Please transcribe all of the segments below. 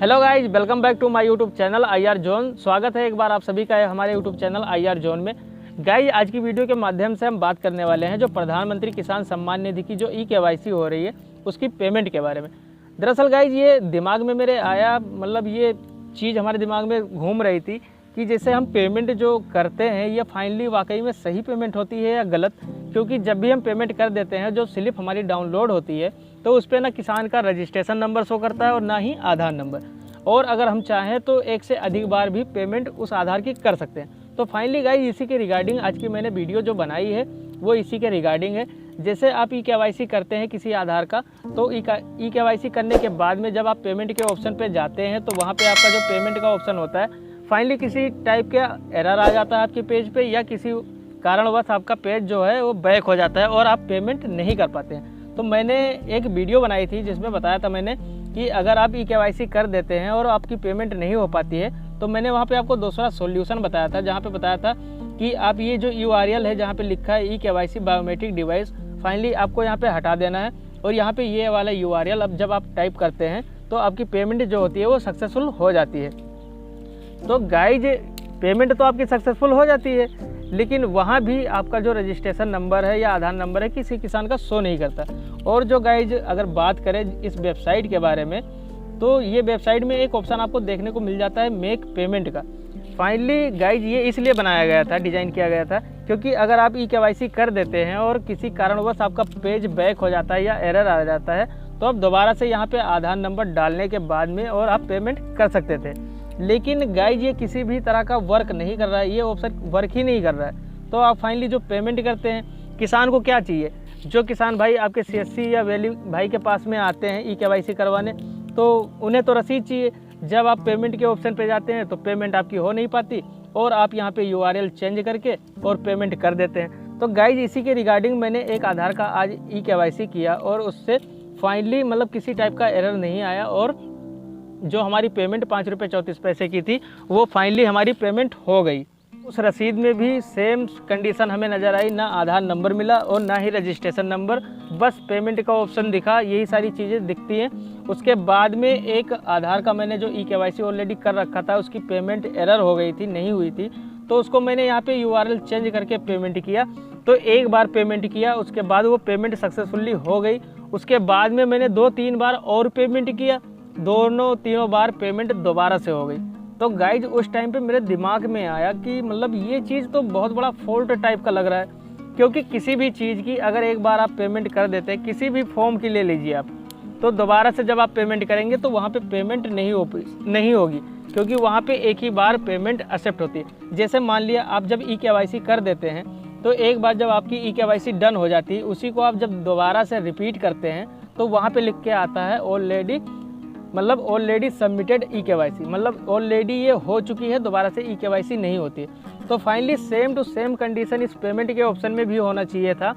Hello guys, welcome back to my YouTube channel IR zone. स्वागत है एक बार आप सभी का है हमारे यूट्यूब चैनल IR जोन में। गाइज, आज की वीडियो के माध्यम से हम बात करने वाले हैं जो प्रधानमंत्री किसान सम्मान निधि की जो KYC हो रही है उसकी पेमेंट के बारे में। दरअसल गाइज ये दिमाग में मेरे आया, मतलब ये चीज़ हमारे दिमाग में घूम रही थी कि जैसे हम पेमेंट जो करते हैं ये फाइनली वाकई में सही पेमेंट होती है या गलत। क्योंकि जब भी हम पेमेंट कर देते हैं जो स्लिप हमारी डाउनलोड होती है तो उस पर ना किसान का रजिस्ट्रेशन नंबर शो करता है और ना ही आधार नंबर। और अगर हम चाहें तो एक से अधिक बार भी पेमेंट उस आधार की कर सकते हैं। तो फाइनली गाइस इसी के रिगार्डिंग आज की मैंने वीडियो जो बनाई है वो इसी के रिगार्डिंग है। जैसे आप KYC करते हैं किसी आधार का, तो KYC करने के बाद में जब आप पेमेंट के ऑप्शन पे जाते हैं तो वहाँ पे आपका जो पेमेंट का ऑप्शन होता है फाइनली किसी टाइप का एरर आ जाता है आपके पेज पे, या किसी कारणवश आपका पेज जो है वो बैक हो जाता है और आप पेमेंट नहीं कर पाते हैं। तो मैंने एक वीडियो बनाई थी जिसमें बताया था मैंने कि अगर आप KYC कर देते हैं और आपकी पेमेंट नहीं हो पाती है तो मैंने वहाँ पे आपको दूसरा सॉल्यूशन बताया था, जहाँ पे बताया था कि आप ये जो URL है जहाँ पे लिखा है KYC बायोमेट्रिक डिवाइस, फाइनली आपको यहाँ पे हटा देना है और यहाँ पे ये वाला URL अब जब आप टाइप करते हैं तो आपकी पेमेंट जो होती है वो सक्सेसफुल हो जाती है। तो गाइज पेमेंट तो आपकी सक्सेसफुल हो जाती है, लेकिन वहाँ भी आपका जो रजिस्ट्रेशन नंबर है या आधार नंबर है किसी किसान का शो नहीं करता। और जो गाइज अगर बात करें इस वेबसाइट के बारे में, तो ये वेबसाइट में एक ऑप्शन आपको देखने को मिल जाता है मेक पेमेंट का। फाइनली गाइज ये इसलिए बनाया गया था, डिज़ाइन किया गया था क्योंकि अगर आप KYC कर देते हैं और किसी कारणवश आपका पेज बैक हो जाता है या एरर आ जाता है तो आप दोबारा से यहाँ पे आधार नंबर डालने के बाद में और आप पेमेंट कर सकते थे। लेकिन गाइज ये किसी भी तरह का वर्क नहीं कर रहा है, ये ऑप्शन वर्क ही नहीं कर रहा है। तो आप फाइनली जो पेमेंट करते हैं, किसान को क्या चाहिए, जो किसान भाई आपके CSC या वैल्यू भाई के पास में आते हैं KYC करवाने, तो उन्हें तो रसीद चाहिए। जब आप पेमेंट के ऑप्शन पे जाते हैं तो पेमेंट आपकी हो नहीं पाती और आप यहाँ पे URL चेंज करके और पेमेंट कर देते हैं। तो गाइज इसी के रिगार्डिंग मैंने एक आधार का आज KYC किया और उससे फाइनली मतलब किसी टाइप का एरर नहीं आया और जो हमारी पेमेंट ₹5.34 की थी वो फाइनली हमारी पेमेंट हो गई। उस रसीद में भी सेम कंडीशन हमें नज़र आई, ना आधार नंबर मिला और ना ही रजिस्ट्रेशन नंबर, बस पेमेंट का ऑप्शन दिखा। यही सारी चीज़ें दिखती हैं। उसके बाद में एक आधार का मैंने जो KYC ऑलरेडी कर रखा था उसकी पेमेंट एरर हो गई थी, नहीं हुई थी, तो उसको मैंने यहाँ पे URL चेंज करके पेमेंट किया। तो एक बार पेमेंट किया, उसके बाद वो पेमेंट सक्सेसफुली हो गई। उसके बाद में मैंने 2-3 बार और पेमेंट किया, तीनों बार पेमेंट दोबारा से हो गई। तो गाइज उस टाइम पे मेरे दिमाग में आया कि मतलब ये चीज़ तो बहुत बड़ा फॉल्ट टाइप का लग रहा है। क्योंकि किसी भी चीज़ की अगर एक बार आप पेमेंट कर देते हैं, किसी भी फॉर्म की ले लीजिए आप, तो दोबारा से जब आप पेमेंट करेंगे तो वहाँ पे पेमेंट नहीं होगी, क्योंकि वहाँ पे एक ही बार पेमेंट एक्सेप्ट होती है। जैसे मान लिया आप जब KYC कर देते हैं तो एक बार जब आपकी KYC डन हो जाती है, उसी को आप जब दोबारा से रिपीट करते हैं तो वहाँ पे लिख के आता है ऑलरेडी सबमिटेड KYC, मतलब ऑलरेडी ये हो चुकी है, दोबारा से KYC नहीं होती। तो finally same to same condition इस पेमेंट के ऑप्शन में भी होना चाहिए था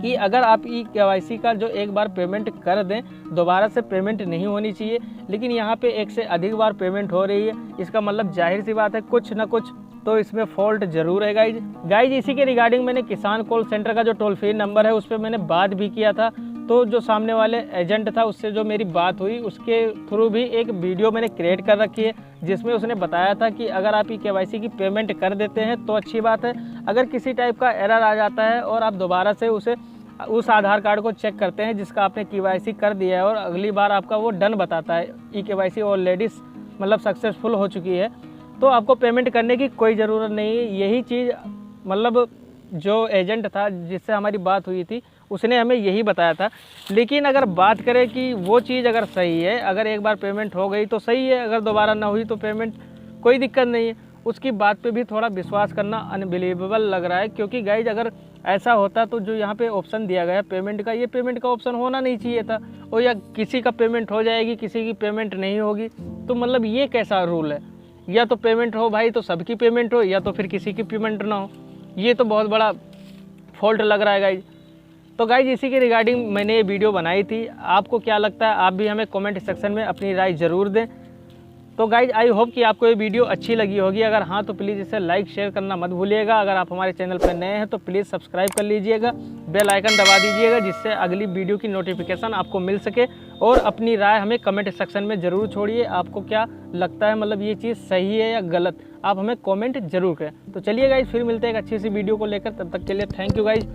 कि अगर आप KYC का जो एक बार पेमेंट कर दें दोबारा से पेमेंट नहीं होनी चाहिए। लेकिन यहाँ पे एक से अधिक बार पेमेंट हो रही है, इसका मतलब जाहिर सी बात है कुछ ना कुछ तो इसमें फॉल्ट जरूर है गाइज। इसी के रिगार्डिंग मैंने किसान कॉल सेंटर का जो टोल फ्री नंबर है उस पर मैंने बात भी किया था। तो जो सामने वाले एजेंट था उससे जो मेरी बात हुई उसके थ्रू भी एक वीडियो मैंने क्रिएट कर रखी है, जिसमें उसने बताया था कि अगर आप KYC की पेमेंट कर देते हैं तो अच्छी बात है। अगर किसी टाइप का एरर आ जाता है और आप दोबारा से उस आधार कार्ड को चेक करते हैं जिसका आपने KYC कर दिया है और अगली बार आपका वो डन बताता है, KYC ऑलरेडी मतलब सक्सेसफुल हो चुकी है, तो आपको पेमेंट करने की कोई ज़रूरत नहीं है। यही चीज़ मतलब जो एजेंट था जिससे हमारी बात हुई थी उसने हमें यही बताया था। लेकिन अगर बात करें कि वो चीज़ अगर सही है, अगर एक बार पेमेंट हो गई तो सही है, अगर दोबारा ना हुई तो पेमेंट कोई दिक्कत नहीं है। उसकी बात पे भी थोड़ा विश्वास करना अनबिलीवेबल लग रहा है। क्योंकि गाइज अगर ऐसा होता तो जो यहाँ पे ऑप्शन दिया गया है पेमेंट का, ये पेमेंट का ऑप्शन होना नहीं चाहिए था। और या किसी का पेमेंट हो जाएगी, किसी की पेमेंट नहीं होगी, तो मतलब ये कैसा रूल है। या तो पेमेंट हो भाई तो सबकी पेमेंट हो, या तो फिर किसी की पेमेंट ना हो। ये तो बहुत बड़ा फॉल्ट लग रहा है गाइज। तो गाइज इसी के रिगार्डिंग मैंने ये वीडियो बनाई थी। आपको क्या लगता है, आप भी हमें कमेंट सेक्शन में अपनी राय ज़रूर दें। तो गाइज आई होप कि आपको ये वीडियो अच्छी लगी होगी। अगर हाँ तो प्लीज़ इसे लाइक शेयर करना मत भूलिएगा। अगर आप हमारे चैनल पर नए हैं तो प्लीज़ सब्सक्राइब कर लीजिएगा, बेल आइकन दबा दीजिएगा, जिससे अगली वीडियो की नोटिफिकेशन आपको मिल सके। और अपनी राय हमें कमेंट सेक्शन में ज़रूर छोड़िए, आपको क्या लगता है, मतलब ये चीज़ सही है या गलत, आप हमें कॉमेंट जरूर करें। तो चलिए गाइज फिर मिलते हैं एक अच्छी सी वीडियो को लेकर, तब तक के लिए थैंक यू गाइज।